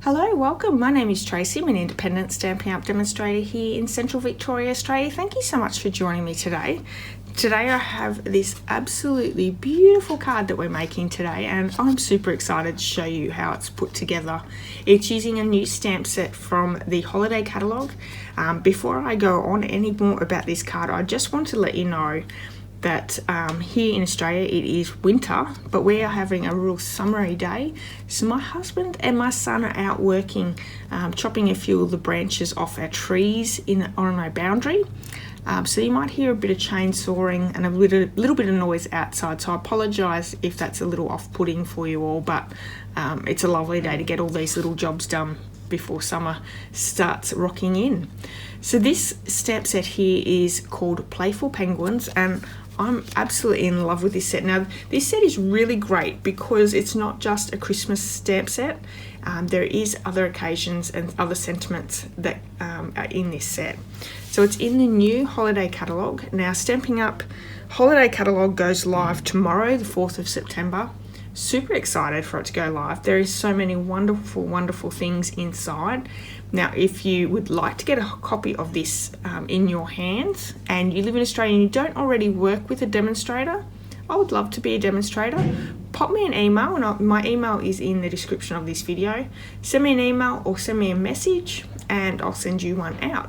Hello, welcome. My name is Tracy. I'm an independent Stampin' Up demonstrator here in Central Victoria, Australia. Thank you so much for joining me today. Today I have this absolutely beautiful card that we're making today, and I'm super excited to show you how it's put together. It's using a new stamp set from the holiday catalogue. Before I go on any more about this card, I just want to let you know that here in Australia it is winter, but we are having a real summery day. So my husband and my son are out working, chopping a few of the branches off our trees on our boundary. So you might hear a bit of chainsawing and a little bit of noise outside. So I apologise if that's a little off-putting for you all, but it's a lovely day to get all these little jobs done before summer starts rocking in. So this stamp set here is called Playful Penguins, and I'm absolutely in love with this set. Now, this set is really great because it's not just a Christmas stamp set. There is other occasions and other sentiments that are in this set. So it's in the new holiday catalogue. Now, Stampin' Up holiday catalogue goes live tomorrow, the 4th of September. Super excited for it to go live. There is so many wonderful things inside. Now, if you would like to get a copy of this in your hands and you live in Australia and you don't already work with a demonstrator, I would love to be a demonstrator. Pop me an email, and my email is in the description of this video. Send me an email or send me a message and I'll send you one out.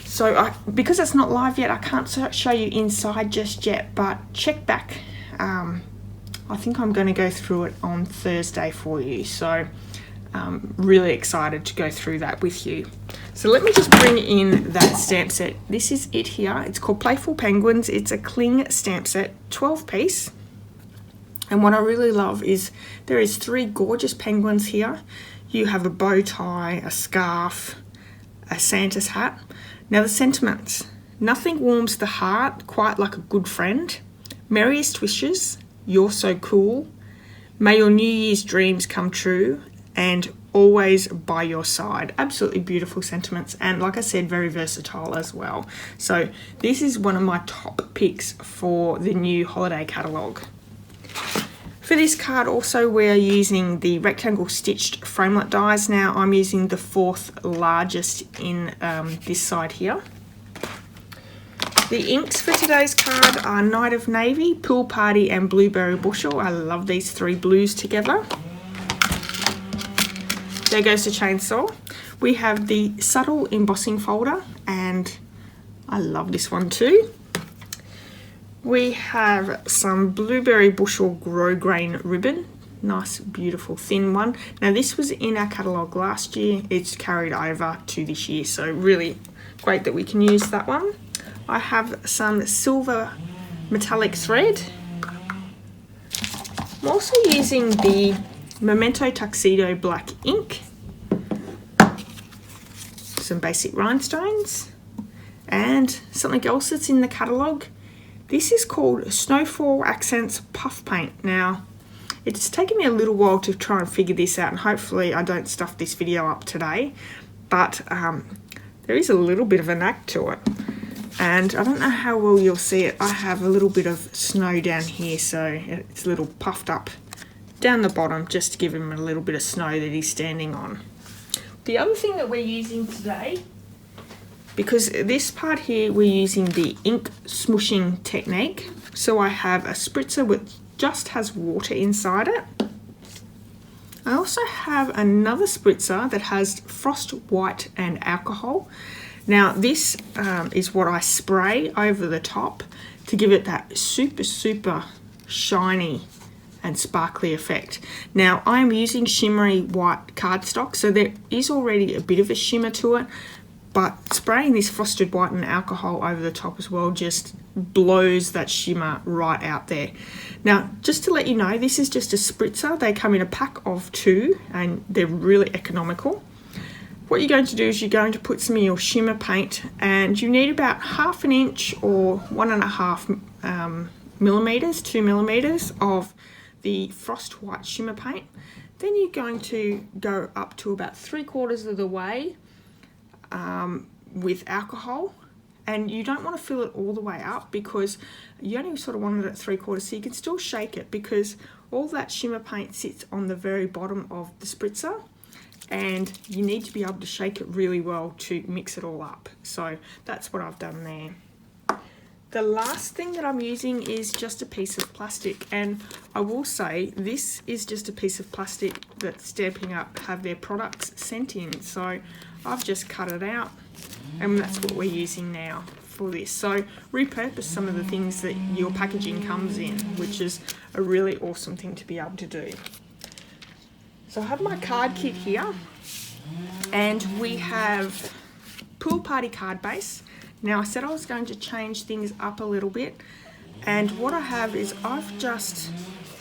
So because it's not live yet, I can't show you inside just yet, but check back. I think I'm going to go through it on Thursday for you, so really excited to go through that with you. So let me just bring in that stamp set. This is it here. It's called Playful Penguins. It's a cling stamp set, 12 piece. And what I really love is there is 3 gorgeous penguins here. You have a bow tie, a scarf, a Santa's hat. Now the sentiments: nothing warms the heart quite like a good friend. Merriest wishes. You're so cool. May your New Year's dreams come true, and always by your side. Absolutely beautiful sentiments, and like I said, very versatile as well. So this is one of my top picks for the new holiday catalogue. For this card also, we're using the rectangle stitched framelit dies. Now I'm using the 4th largest in this side here. The inks for today's card are Night of Navy, Pool Party and Blueberry Bushel. I love these 3 blues together. There goes the chainsaw. We have the subtle embossing folder, and I love this one too. We have some Blueberry Bushel grosgrain ribbon. Nice, beautiful, thin one. Now this was in our catalogue last year. It's carried over to this year, so really great that we can use that one. I have some silver metallic thread. I'm also using the Memento Tuxedo black ink, some basic rhinestones, and something else that's in the catalogue. This is called Snowfall Accents Puff Paint. Now, it's taken me a little while to try and figure this out, and hopefully I don't stuff this video up today, but there is a little bit of a knack to it. And I don't know how well you'll see it. I have a little bit of snow down here, so it's a little puffed up down the bottom just to give him a little bit of snow that he's standing on. The other thing that we're using today, because this part here we're using the ink smooshing technique. So I have a spritzer which just has water inside it. I also have another spritzer that has frost white and alcohol. Now this is what I spray over the top to give it that super shiny and sparkly effect. Now I'm using shimmery white cardstock, so there is already a bit of a shimmer to it, but spraying this frosted white and alcohol over the top as well just blows that shimmer right out there. Now, just to let you know, this is just a spritzer. They come in a pack of 2 and they're really economical. What you're going to do is you're going to put some of your shimmer paint, and you need about 1/2 inch or 1.5 millimeters, 2 millimeters of the frost white shimmer paint. Then you're going to go up to about 3/4 of the way with alcohol, and you don't want to fill it all the way up because you only sort of want it at 3/4, so you can still shake it because all that shimmer paint sits on the very bottom of the spritzer. and you need to be able to shake it really well to mix it all up. So that's what I've done there. The last thing that I'm using is just a piece of plastic, and I will say this is just a piece of plastic that Stampin' Up have their products sent in. So I've just cut it out, and that's what we're using now for this. So repurpose some of the things that your packaging comes in, which is a really awesome thing to be able to do. So I have my card kit here, and we have pool party card base. Now I said I was going to change things up a little bit, and what I have is I've just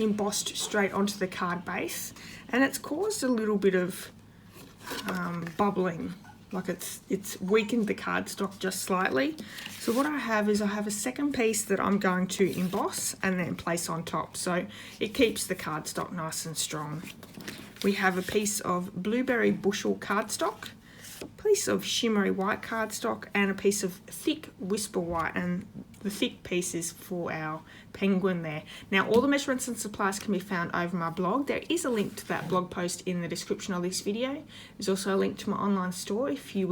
embossed straight onto the card base, and it's caused a little bit of bubbling, like it's weakened the cardstock just slightly. So what I have is I have a second piece that I'm going to emboss and then place on top, so it keeps the cardstock nice and strong. We have a piece of blueberry bushel cardstock, a piece of shimmery white cardstock, and a piece of thick whisper white, and the thick piece is for our penguin there. Now all the measurements and supplies can be found over my blog. There is a link to that blog post in the description of this video. There's also a link to my online store. If you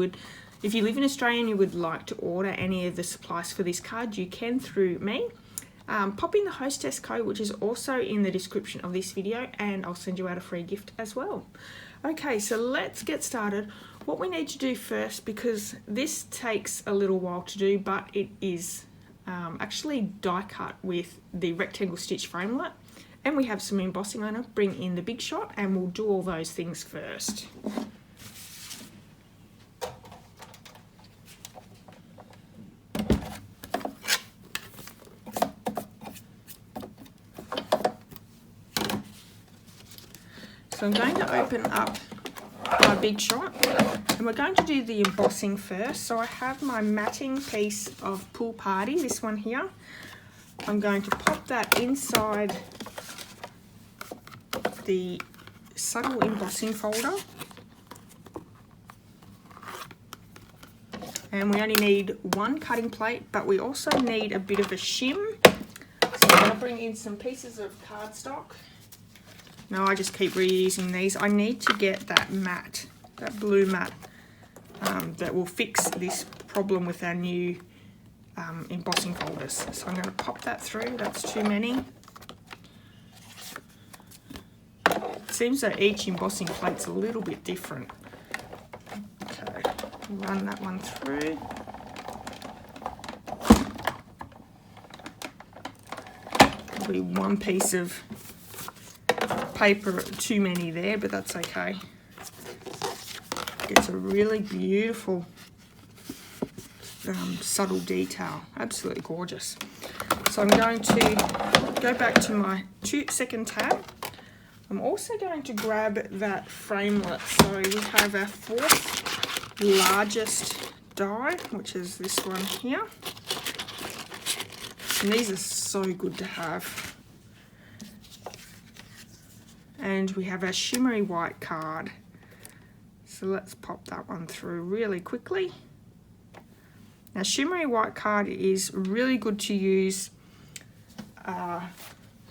live in Australia and you would like to order any of the supplies for this card, you can through me. Pop in the hostess code, which is also in the description of this video, and I'll send you out a free gift as well. Okay, so let's get started. What we need to do first, because this takes a little while to do, but it is actually die cut with the rectangle stitch framelit, and we have some embossing on it. Bring in the big shot, and we'll do all those things first. So I'm going to open up my big shot, and we're going to do the embossing first. So I have my matting piece of Pool Party, this one here. I'm going to pop that inside the subtle embossing folder, and we only need one cutting plate, but we also need a bit of a shim. So I'm going to bring in some pieces of cardstock. No, I just keep reusing these. I need to get that matte, that blue matte, that will fix this problem with our new embossing folders. So I'm going to pop that through. That's too many. It seems that each embossing plate's a little bit different. Okay, run that one through. Probably one piece of paper too many there, but that's okay. It's a really beautiful subtle detail, absolutely gorgeous. So I'm going to go back to my second tab. I'm also going to grab that framelit. So we have our fourth largest die, which is this one here, and these are so good to have. And we have our shimmery white card. So let's pop that one through really quickly. Now shimmery white card is really good to use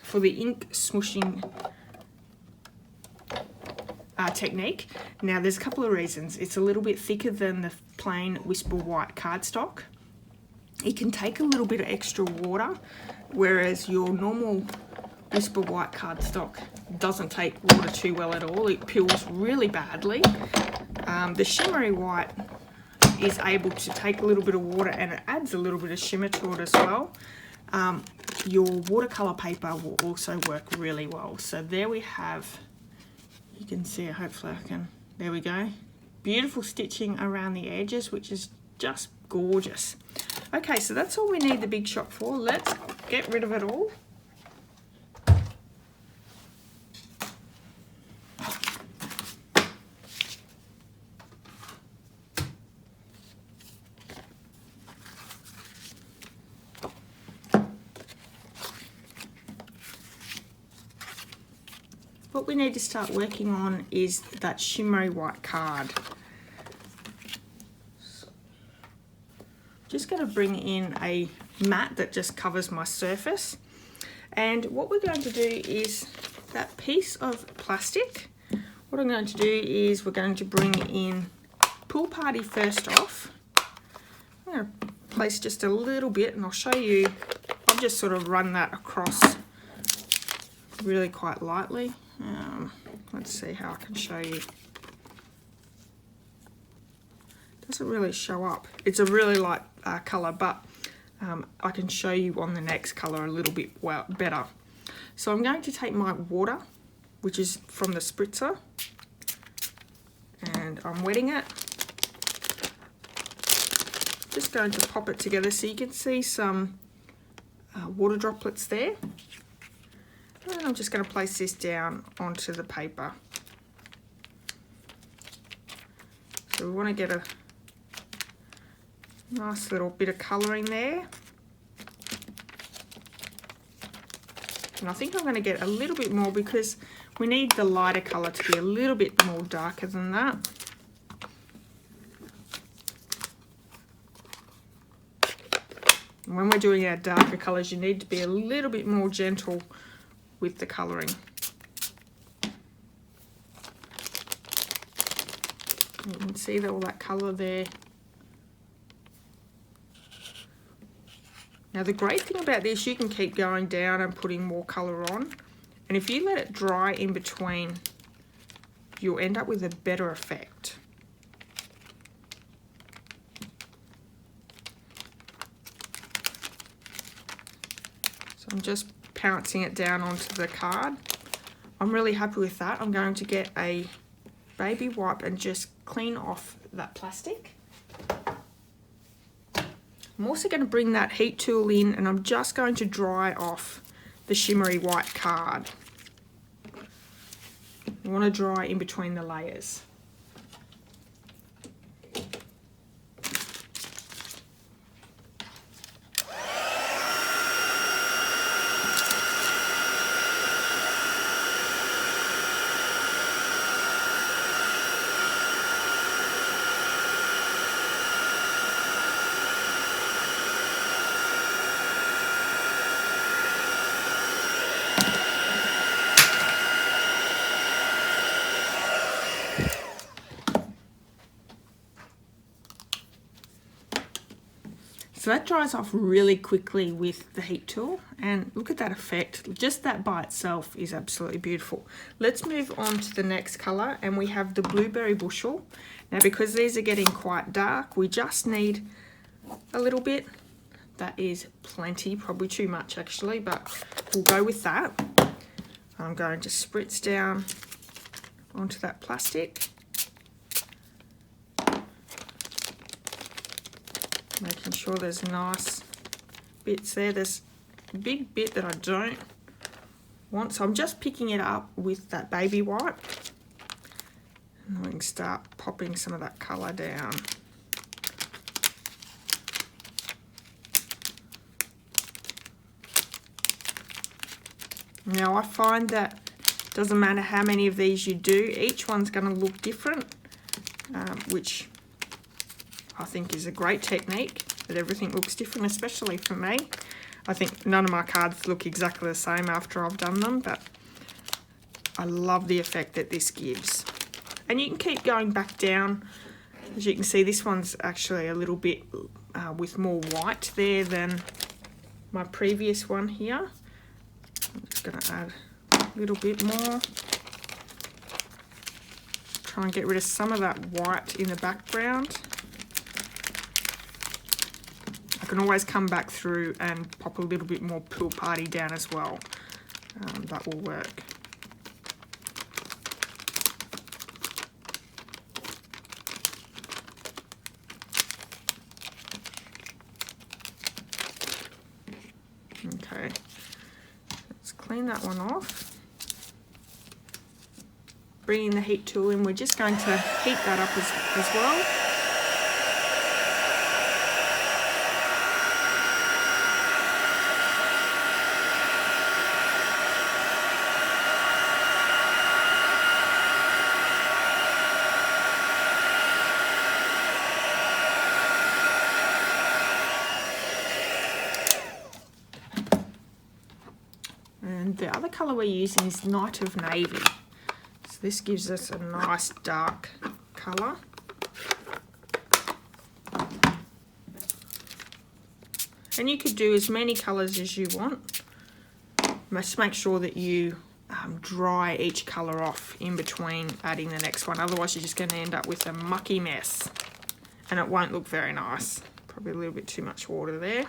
for the ink smooshing technique. Now there's a couple of reasons. It's a little bit thicker than the plain whisper white cardstock. It can take a little bit of extra water, whereas your normal whisper white cardstock doesn't take water too well at all. It peels really badly. The shimmery white is able to take a little bit of water, and it adds a little bit of shimmer to it as well. Your watercolor paper will also work really well. So there we have, you can see it, hopefully I can, there we go. Beautiful stitching around the edges, which is just gorgeous. Okay, so that's all we need the big shot for. Let's get rid of it all. What we need to start working on is that shimmery white card. So, just going to bring in a mat that just covers my surface, and what we're going to do is that piece of plastic, what I'm going to do is we're going to bring in Pool Party first off. I'm going to place just a little bit, and I'll show you. I've just sort of run that across really quite lightly. Let's see how I can show you. Doesn't really show up. It's a really light colour, but I can show you on the next colour a little bit better. So I'm going to take my water, which is from the spritzer, and I'm wetting it. Just going to pop it together so you can see some water droplets there. And I'm just going to place this down onto the paper. So we want to get a nice little bit of colouring there. And I think I'm going to get a little bit more because we need the lighter colour to be a little bit more darker than that. And when we're doing our darker colours, you need to be a little bit more gentle with the colouring. You can see all that colour there. Now the great thing about this, you can keep going down and putting more colour on, and if you let it dry in between, you'll end up with a better effect. So I'm just pouncing it down onto the card. I'm really happy with that. I'm going to get a baby wipe and just clean off that plastic. I'm also going to bring that heat tool in, and I'm just going to dry off the shimmery white card. You want to dry in between the layers. So that dries off really quickly with the heat tool, and look at that effect. Just that by itself is absolutely beautiful. Let's move on to the next colour, and we have the blueberry bushel. Now because these are getting quite dark, we just need a little bit. That is plenty, probably too much actually, but we'll go with that. I'm going to spritz down onto that plastic. Making sure there's nice bits there. There's a big bit that I don't want, so I'm just picking it up with that baby wipe, and we can start popping some of that colour down. Now I find that it doesn't matter how many of these you do, each one's going to look different, which I think is a great technique, that everything looks different, especially for me. I think none of my cards look exactly the same after I've done them, but I love the effect that this gives. And you can keep going back down. As you can see, this one's actually a little bit with more white there than my previous one here. I'm just going to add a little bit more. Try and get rid of some of that white in the background. I can always come back through and pop a little bit more Pool Party down as well. That will work. Okay, let's clean that one off. Bringing the heat tool in, we're just going to heat that up as well. And the other colour we're using is Night of Navy. So This gives us a nice dark colour. And you could do as many colours as you want. Just make sure that you dry each colour off in between adding the next one. Otherwise you're just going to end up with a mucky mess. And it won't look very nice. Probably a little bit too much water there.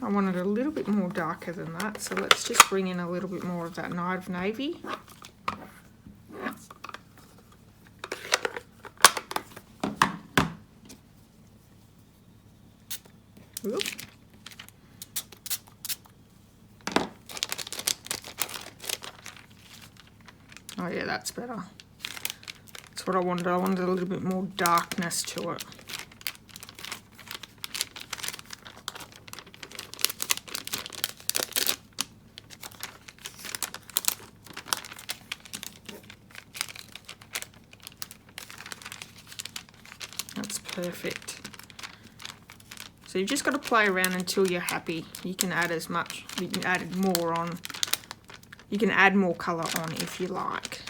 I want it a little bit more darker than that, so let's just bring in a little bit more of that night of navy. Oop. Oh yeah, that's better. That's what I wanted. I wanted a little bit more darkness to it. That's perfect. So you've just got to play around until you're happy. You can add as much, you can add more on. You can add more colour on if you like.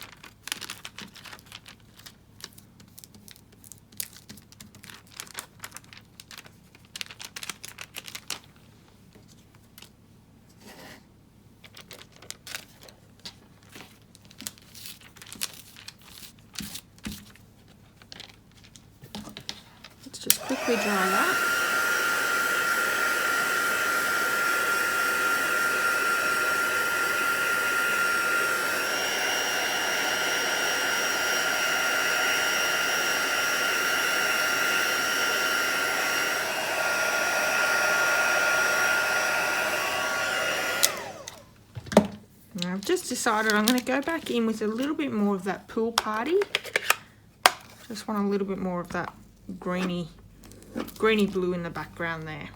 Let's just quickly dry that. Now I've just decided I'm going to go back in with a little bit more of that pool party. Just want a little bit more of that greeny blue in the background there.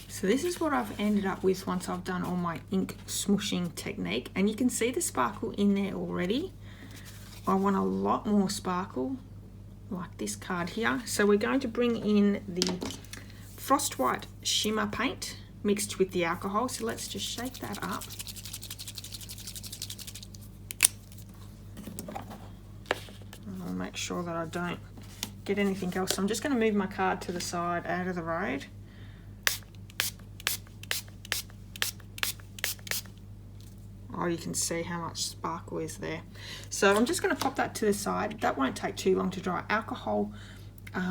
So this is what I've ended up with once I've done all my ink smooshing technique, and you can see the sparkle in there already. I want a lot more sparkle like this card here. So we're going to bring in the Frost White shimmer paint mixed with the alcohol. So let's just shake that up. And I'll make sure that I don't get anything else. So I'm just going to move my card to the side out of the road. Oh, you can see how much sparkle is there. So I'm just going to pop that to the side. That won't take too long to dry. Alcohol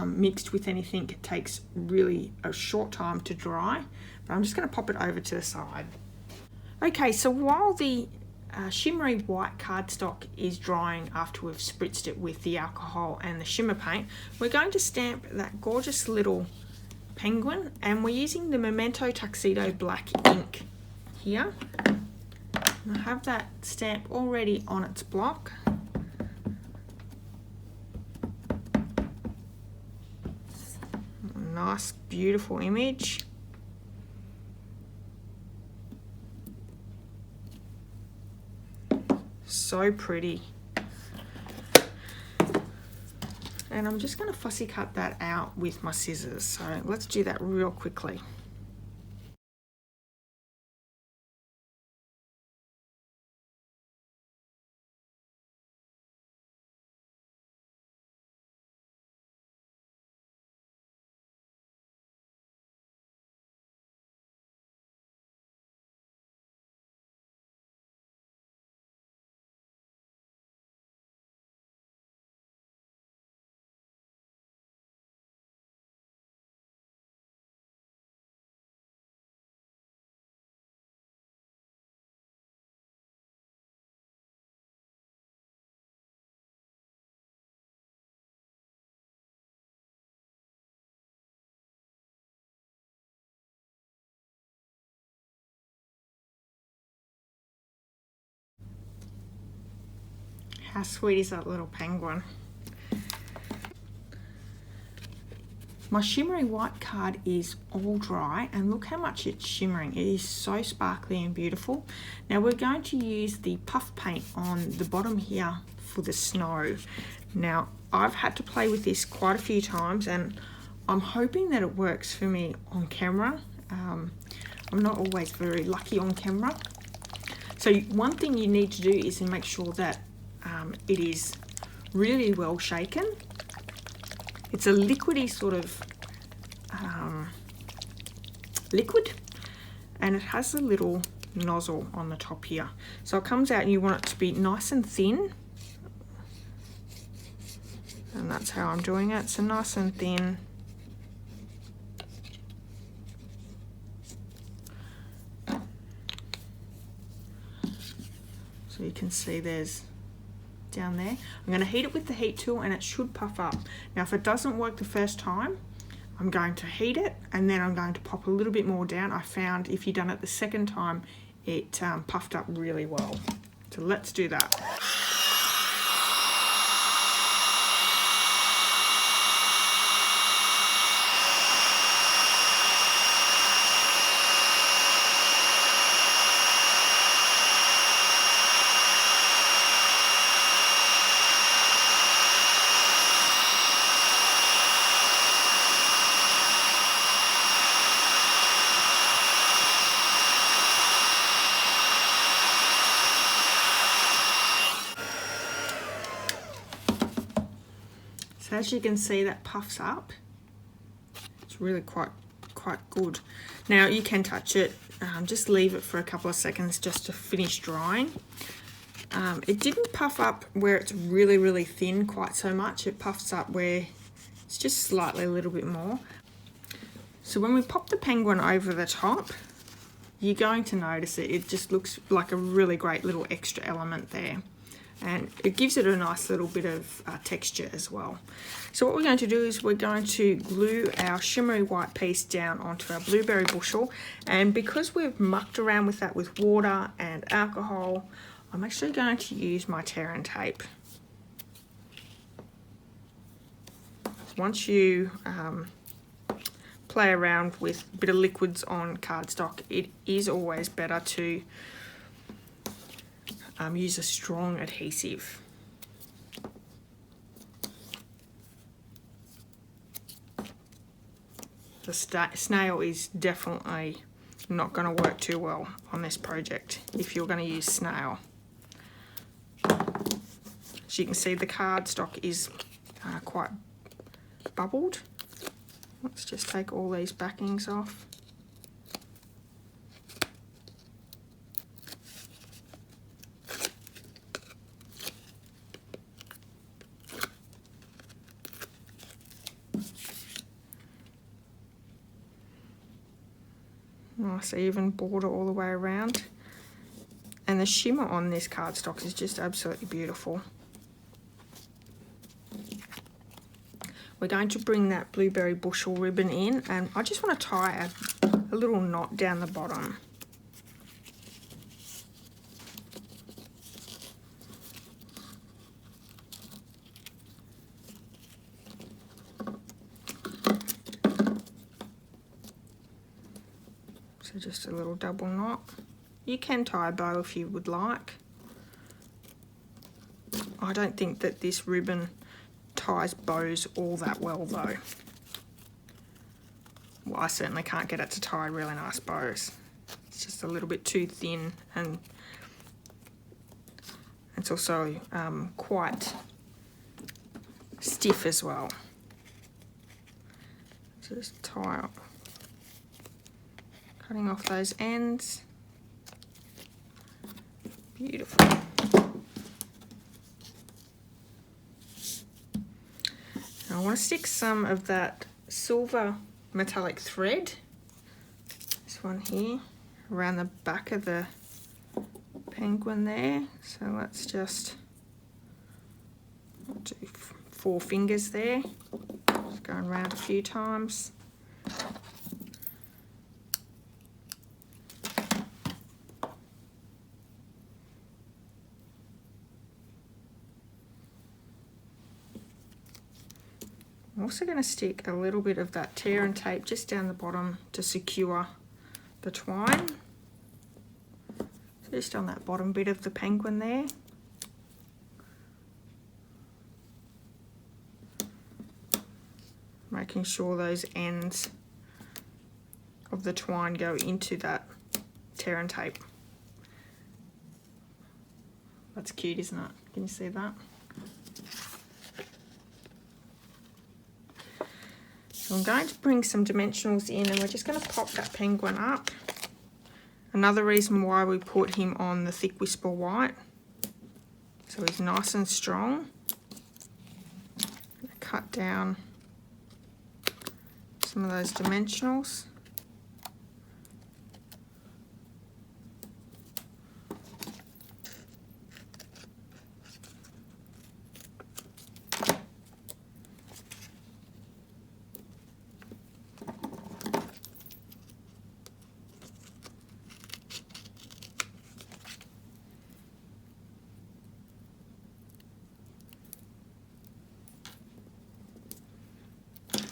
mixed with anything takes really a short time to dry, but I'm just going to pop it over to the side. Okay, so while the shimmery white cardstock is drying after we've spritzed it with the alcohol and the shimmer paint, we're going to stamp that gorgeous little penguin, and we're using the Memento Tuxedo black ink here. I have that stamp already on its block. Nice, beautiful image. So pretty. and I'm just going to fussy cut that out with my scissors. So let's do that real quickly. How sweet is that little penguin? My shimmery white card is all dry, and look how much it's shimmering. It is so sparkly and beautiful. Now we're going to use the puff paint on the bottom here for the snow. Now I've had to play with this quite a few times, and I'm hoping that it works for me on camera. I'm not always very lucky on camera. So one thing you need to do is to make sure that it is really well shaken. It's a liquidy sort of liquid, and it has a little nozzle on the top here. So it comes out and you want it to be nice and thin. And that's how I'm doing it. So nice and thin. So you can see there's down there. I'm going to heat it with the heat tool and it should puff up. Now if it doesn't work the first time, I'm going to heat it and then I'm going to pop a little bit more down. I found if you've done it the second time, it puffed up really well. So let's do that. So as you can see, that puffs up. It's really quite good. Now you can touch it, just leave it for a couple of seconds just to finish drying. It didn't puff up where it's really thin quite so much. It puffs up where it's just slightly a little bit more. So when we pop the penguin over the top, you're going to notice it. It just looks like a really great little extra element there. And it gives it a nice little bit of texture as well. So what we're going to do is we're going to glue our shimmery white piece down onto our blueberry bushel, and because we've mucked around with that with water and alcohol, I'm actually going to use my tear and tape. Once you play around with a bit of liquids on cardstock, it is always better to use a strong adhesive. The snail is definitely not going to work too well on this project if you're going to use snail. As you can see, the cardstock is quite bubbled. Let's just take all these backings off. Nice even border all the way around, and the shimmer on this cardstock is just absolutely beautiful. We're going to bring that blueberry bushel ribbon in, and I just want to tie a little knot down the bottom. So just a little double knot. You can tie a bow if you would like. I don't think that this ribbon ties bows all that well though. Well, I certainly can't get it to tie really nice bows. It's just a little bit too thin, and it's also quite stiff as well. Just tie up, cutting off those ends. Beautiful. Now I want to stick some of that silver metallic thread, this one here, around the back of the penguin there. So let's just do 4 fingers there, just going around a few times. I'm also going to stick a little bit of that tear and tape just down the bottom to secure the twine. So just on that bottom bit of the penguin there. Making sure those ends of the twine go into that tear and tape. That's cute, isn't it? Can you see that? So I'm going to bring some dimensionals in, and we're just going to pop that penguin up. Another reason why we put him on the thick whisper white, so he's nice and strong. Cut down some of those dimensionals.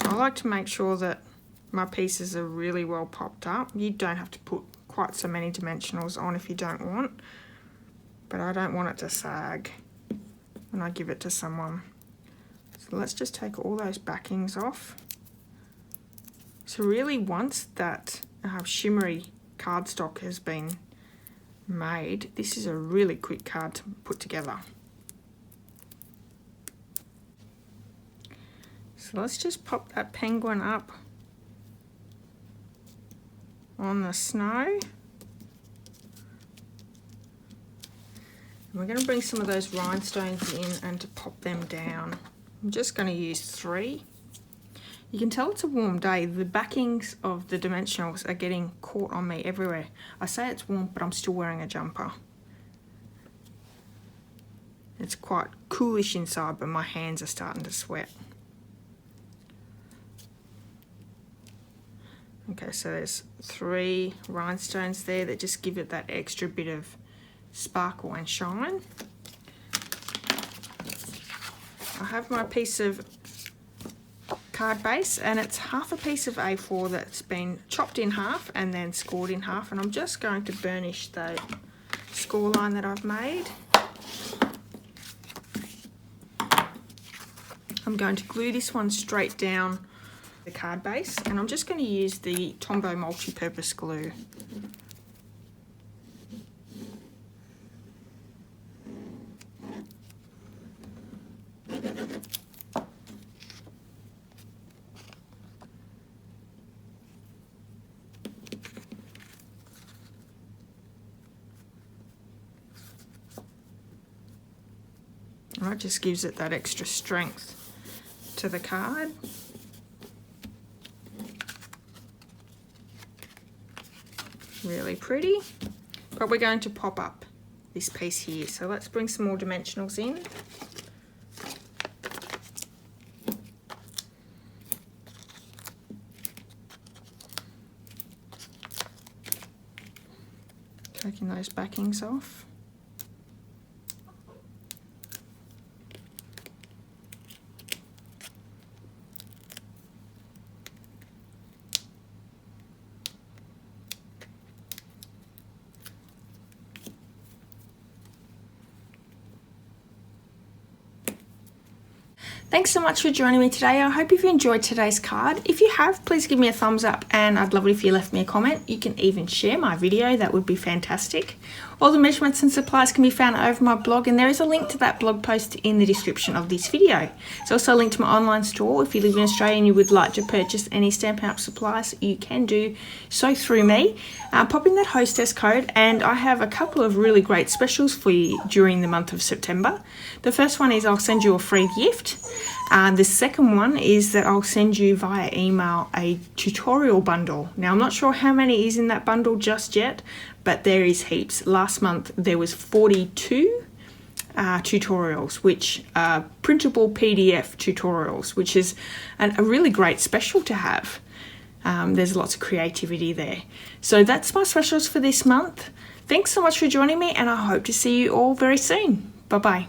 I like to make sure that my pieces are really well popped up. You don't have to put quite so many dimensionals on if you don't want, but I don't want it to sag when I give it to someone. So let's just take all those backings off. So really, once that shimmery cardstock has been made, this is a really quick card to put together. So let's just pop that penguin up on the snow. And we're going to bring some of those rhinestones in and to pop them down. I'm just going to use 3. You can tell it's a warm day. The backings of the dimensionals are getting caught on me everywhere. I say it's warm, but I'm still wearing a jumper. It's quite coolish inside, but my hands are starting to sweat. Okay, so there's 3 rhinestones there that just give it that extra bit of sparkle and shine. I have my piece of card base, and it's half a piece of A4 that's been chopped in half and then scored in half, and I'm just going to burnish the score line that I've made. I'm going to glue this one straight down the card base, and I'm just going to use the Tombow multi-purpose glue. And that just gives it that extra strength to the card. Really pretty, but we're going to pop up this piece here. So let's bring some more dimensionals in. Taking those backings off. Thanks so much for joining me today. I hope you've enjoyed today's card. If you have, please give me a thumbs up, and I'd love it if you left me a comment. You can even share my video, that would be fantastic. All the measurements and supplies can be found over my blog, and there is a link to that blog post in the description of this video. There's also a link to my online store. If you live in Australia and you would like to purchase any Stampin' Up supplies, you can do so through me. Pop in that hostess code, and I have a couple of really great specials for you during the month of September. The first one is I'll send you a free gift. The second one is that I'll send you via email a tutorial bundle. Now, I'm not sure how many is in that bundle just yet, but there is heaps. Last month there was 42 tutorials, which are printable PDF tutorials, which is a really great special to have. There's lots of creativity there. So that's my specials for this month. Thanks so much for joining me, and I hope to see you all very soon. Bye-bye.